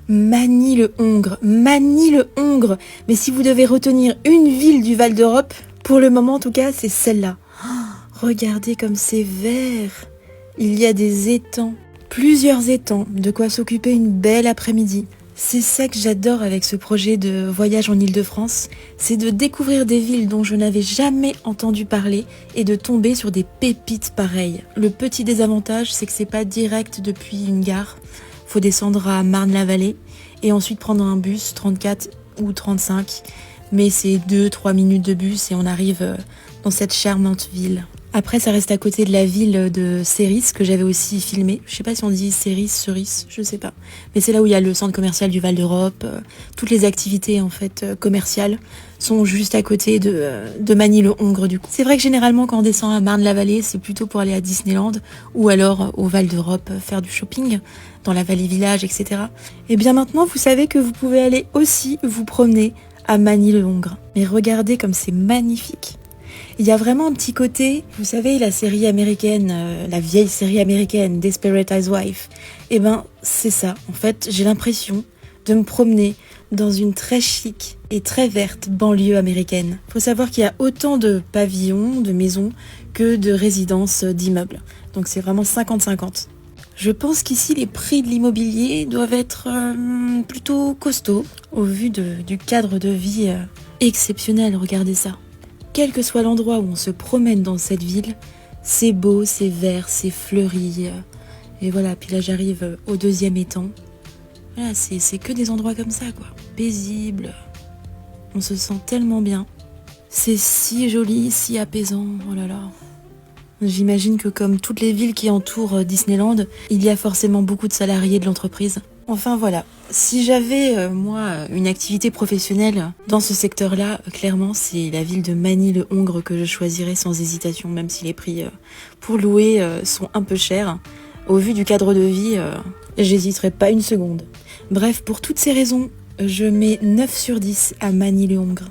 Magny-le-Hongre, Magny-le-Hongre. Mais si vous devez retenir une ville du Val d'Europe, pour le moment en tout cas, c'est celle-là. Oh, regardez comme c'est vert. Il y a des étangs, plusieurs étangs, de quoi s'occuper une belle après-midi. C'est ça que j'adore avec ce projet de voyage en Île-de-France, c'est de découvrir des villes dont je n'avais jamais entendu parler et de tomber sur des pépites pareilles. Le petit désavantage, c'est que c'est pas direct depuis une gare. Faut descendre à Marne-la-Vallée et ensuite prendre un bus 34 ou 35. Mais c'est 2-3 minutes de bus et on arrive dans cette charmante ville. Après, ça reste à côté de la ville de Céris, que j'avais aussi filmé. Je sais pas si on dit Céris, Ceris, je sais pas. Mais c'est là où il y a le centre commercial du Val d'Europe. Toutes les activités en fait commerciales sont juste à côté de Magny-le-Hongre du coup. C'est vrai que généralement quand on descend à Marne-la-Vallée, c'est plutôt pour aller à Disneyland ou alors au Val d'Europe faire du shopping dans la Vallée Village, etc. Et bien maintenant, vous savez que vous pouvez aller aussi vous promener à Magny-le-Hongre. Mais regardez comme c'est magnifique. Il y a vraiment un petit côté, vous savez, la série américaine, la vieille série américaine, Desperate Housewives, eh ben, c'est ça. En fait, j'ai l'impression de me promener dans une très chic et très verte banlieue américaine. Faut savoir qu'il y a autant de pavillons, de maisons, que de résidences d'immeubles. Donc c'est vraiment 50-50. Je pense qu'ici, les prix de l'immobilier doivent être plutôt costauds, au vu du cadre de vie exceptionnel, regardez ça. Quel que soit l'endroit où on se promène dans cette ville, c'est beau, c'est vert, c'est fleuri. Et voilà, puis là j'arrive au deuxième étang. Voilà, c'est que des endroits comme ça, quoi. Paisibles. On se sent tellement bien. C'est si joli, si apaisant, oh là là. J'imagine que comme toutes les villes qui entourent Disneyland, il y a forcément beaucoup de salariés de l'entreprise. Enfin voilà, si j'avais, moi, une activité professionnelle dans ce secteur-là, clairement, c'est la ville de Magny-le-Hongre que je choisirais sans hésitation, même si les prix pour louer sont un peu chers. Au vu du cadre de vie, j'hésiterai pas une seconde. Bref, pour toutes ces raisons, je mets 9 sur 10 à Magny-le-Hongre.